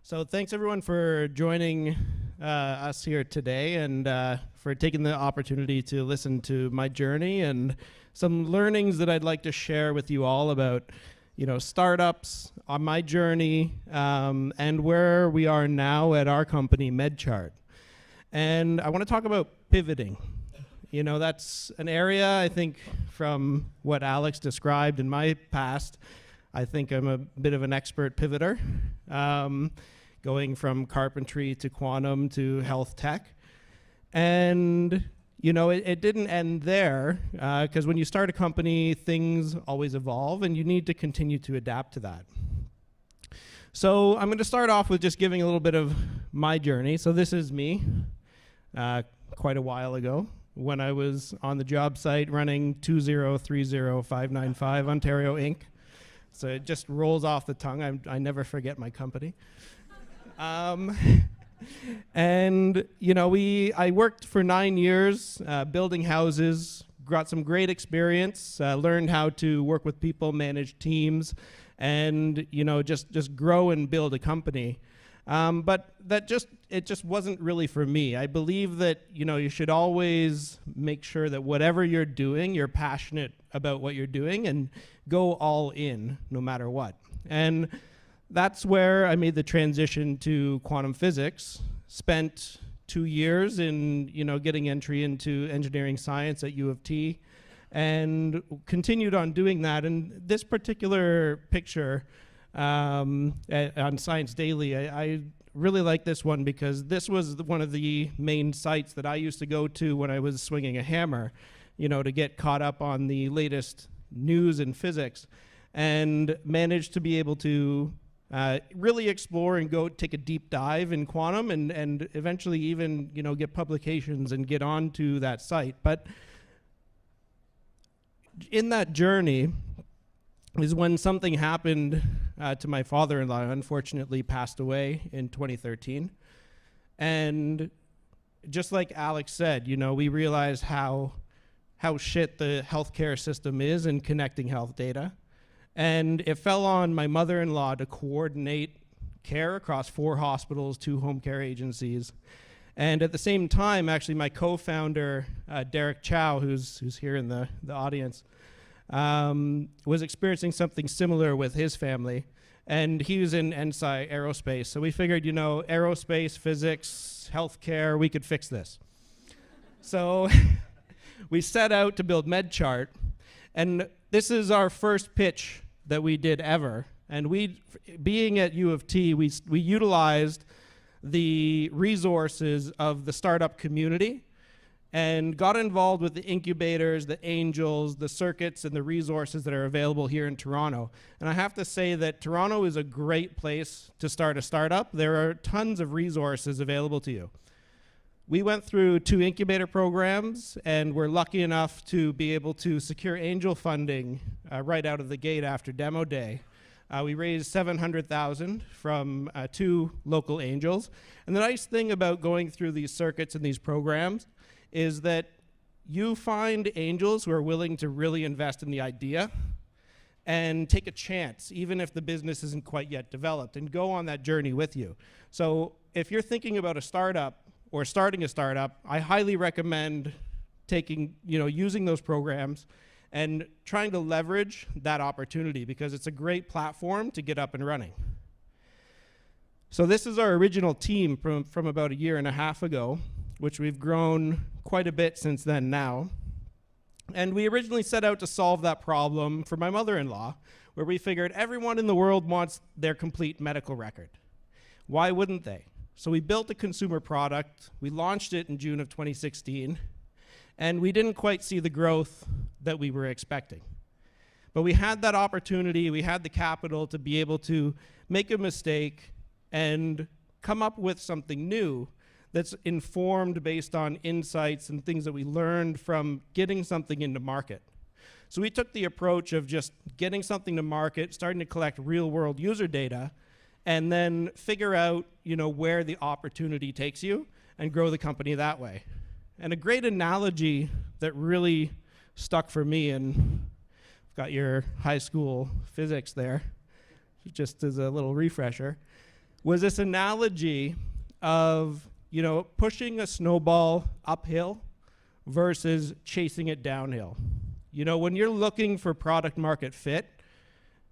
So thanks everyone for joining us here today and for taking the opportunity to listen to my journey and some learnings that I'd like to share with you all about, startups on my journey and where we are now at our company, MedChart. And I want to talk about pivoting. That's an area, I think, from what Alex described in my past, I think I'm a bit of an expert pivoter, going from carpentry to quantum to health tech. And, it didn't end there, because when you start a company, things always evolve, and you need to continue to adapt to that. So I'm going to start off with just giving a little bit of my journey. So this is me, quite a while ago, when I was on the job site running 2030595 Ontario Inc. So it just rolls off the tongue. I never forget my company. And I worked for 9 years building houses, got some great experience, learned how to work with people, manage teams, and just grow and build a company. But it just wasn't really for me. I believe that you should always make sure that whatever you're doing, you're passionate about what you're doing and go all in no matter what. And that's where I made the transition to quantum physics. Spent 2 years in getting entry into engineering science at U of T, and continued on doing that. And this particular picture on Science Daily, I really like this one because this was one of the main sites that I used to go to when I was swinging a hammer, to get caught up on the latest news in physics, and managed to be able to really explore and go take a deep dive in quantum and eventually even get publications and get onto that site. But in that journey is when something happened to my father-in-law. Unfortunately passed away in 2013. And just like Alex said, we realized how shit the healthcare system is in connecting health data. And it fell on my mother-in-law to coordinate care across 4 hospitals, 2 home care agencies. And at the same time, actually, my co-founder, Derek Chow, who's here in the audience, was experiencing something similar with his family. And he was in NSI Aerospace. So we figured, aerospace, physics, healthcare, we could fix this. So we set out to build MedChart. And this is our first pitch that we did ever. And being at U of T, we utilized the resources of the startup community and got involved with the incubators, the angels, the circuits, and the resources that are available here in Toronto. And I have to say that Toronto is a great place to start a startup. There are tons of resources available to you. We went through 2 incubator programs, and we're lucky enough to be able to secure angel funding right out of the gate after demo day. We raised $700,000 from 2 local angels. And the nice thing about going through these circuits and these programs is that you find angels who are willing to really invest in the idea and take a chance, even if the business isn't quite yet developed, and go on that journey with you. So if you're thinking about a startup or starting a startup, I highly recommend using those programs and trying to leverage that opportunity, because it's a great platform to get up and running. So this is our original team from about 1.5 years ago, which we've grown quite a bit since then now. And we originally set out to solve that problem for my mother-in-law, where we figured everyone in the world wants their complete medical record. Why wouldn't they? So we built a consumer product. We launched it in June of 2016. And we didn't quite see the growth that we were expecting. But we had that opportunity, we had the capital to be able to make a mistake and come up with something new that's informed based on insights and things that we learned from getting something into market. So we took the approach of just getting something to market, starting to collect real-world user data, and then figure out where the opportunity takes you and grow the company that way. And a great analogy that really stuck for me, and I've got your high school physics there, just as a little refresher, was this analogy of, pushing a snowball uphill versus chasing it downhill. When you're looking for product market fit,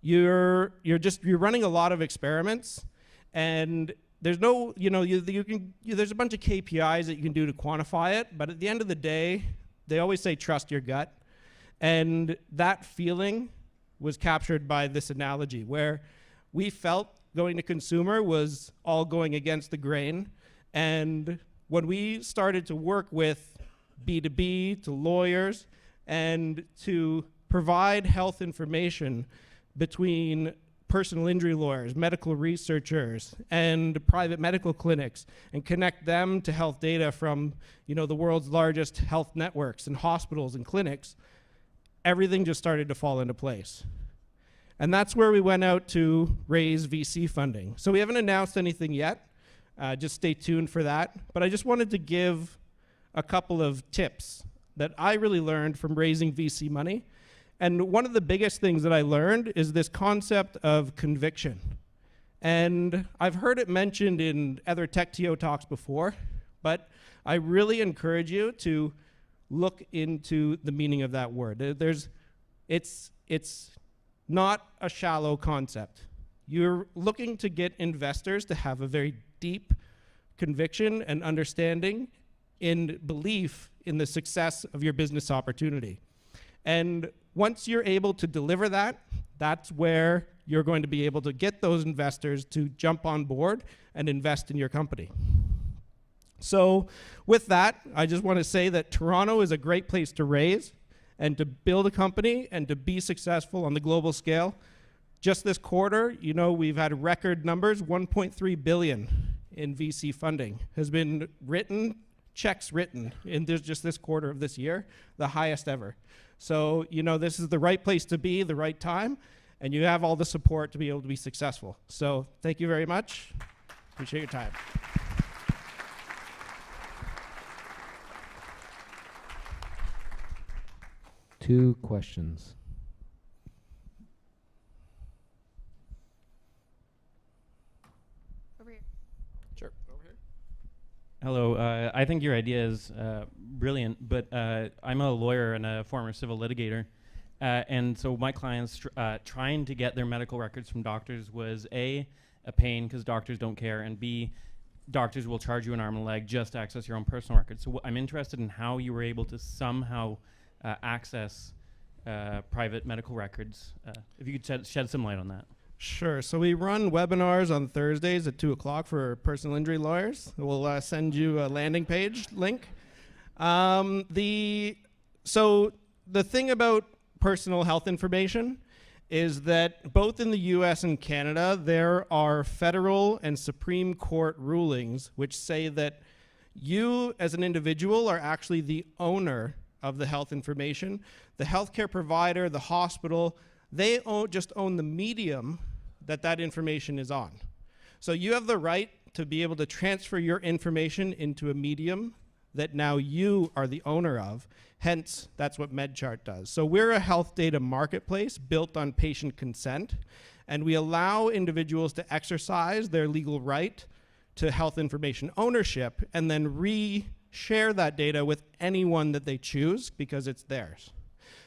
you're running a lot of experiments, and there's no, there's a bunch of KPIs that you can do to quantify it, but at the end of the day, they always say trust your gut. And that feeling was captured by this analogy, where we felt going to consumer was all going against the grain. And when we started to work with B2B, to lawyers, and to provide health information between personal injury lawyers, medical researchers, and private medical clinics, and connect them to health data from the world's largest health networks and hospitals and clinics, everything just started to fall into place. And that's where we went out to raise VC funding. So we haven't announced anything yet. Just stay tuned for that. But I just wanted to give a couple of tips that I really learned from raising VC money. And one of the biggest things that I learned is this concept of conviction. And I've heard it mentioned in other TechTO talks before, but I really encourage you to look into the meaning of that word. It's not a shallow concept. You're looking to get investors to have a very deep conviction and understanding in belief in the success of your business opportunity. And once you're able to deliver that, that's where you're going to be able to get those investors to jump on board and invest in your company. So with that, I just want to say that Toronto is a great place to raise and to build a company and to be successful on the global scale. Just this quarter, we've had record numbers. 1.3 billion in VC funding has been written, checks written in just this quarter of this year, the highest ever. So, this is the right place to be, the right time, and you have all the support to be able to be successful. So thank you very much. Appreciate your time. Two questions. Over here. Sure. Over here. Hello. I think your idea is brilliant, but I'm a lawyer and a former civil litigator. And so my clients trying to get their medical records from doctors was A, a pain because doctors don't care, and B, doctors will charge you an arm and a leg just to access your own personal records. So I'm interested in how you were able to somehow access private medical records. If you could shed some light on that. Sure. So we run webinars on Thursdays at 2 o'clock for personal injury lawyers. We'll send you a landing page link. So the thing about personal health information is that both in the US and Canada, there are federal and Supreme Court rulings which say that you as an individual are actually the owner of the health information. The healthcare provider, the hospital, they just own the medium that information is on. So you have the right to be able to transfer your information into a medium that now you are the owner of. Hence, that's what MedChart does. So we're a health data marketplace built on patient consent, and we allow individuals to exercise their legal right to health information ownership and then share that data with anyone that they choose because it's theirs.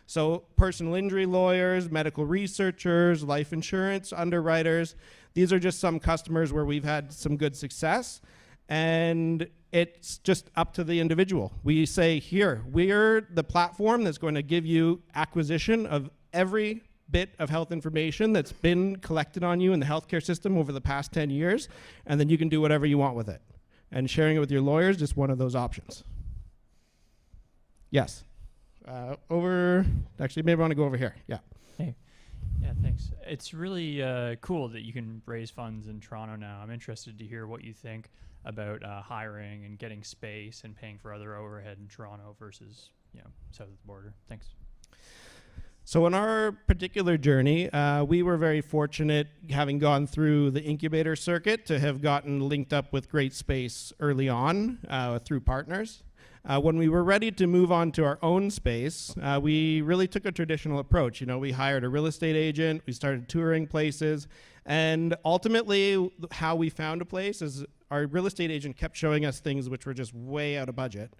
So personal injury lawyers, medical researchers, life insurance underwriters, these are just some customers where we've had some good success, and it's just up to the individual. We say, here, we're the platform that's going to give you acquisition of every bit of health information that's been collected on you in the healthcare system over the past 10 years, and then you can do whatever you want with it. And sharing it with your lawyers is just one of those options. Yes. Actually, maybe I want to go over here. Yeah. Hey. Yeah, thanks. It's really cool that you can raise funds in Toronto now. I'm interested to hear what you think about hiring and getting space and paying for other overhead in Toronto versus, south of the border. Thanks. So in our particular journey, we were very fortunate, having gone through the incubator circuit, to have gotten linked up with great space early on through partners. When we were ready to move on to our own space, we really took a traditional approach. You know, we hired a real estate agent, we started touring places, and ultimately how we found a place is our real estate agent kept showing us things which were just way out of budget.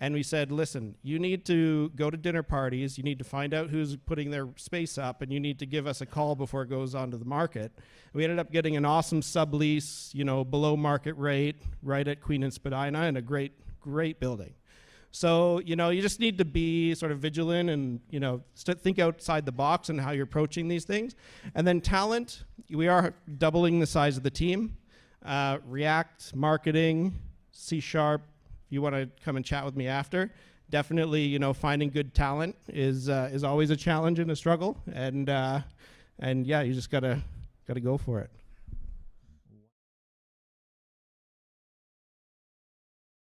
And we said, listen, you need to go to dinner parties, you need to find out who's putting their space up, and you need to give us a call before it goes onto the market. We ended up getting an awesome sublease, you know, below market rate, right at Queen and Spadina, and a great building. So, you know, you just need to be sort of vigilant and, you know, think outside the box and how you're approaching these things. And then talent, we are doubling the size of the team. React, marketing, C#. If you want to come and chat with me after, definitely, you know, finding good talent is always a challenge and a struggle. And yeah, you just gotta go for it.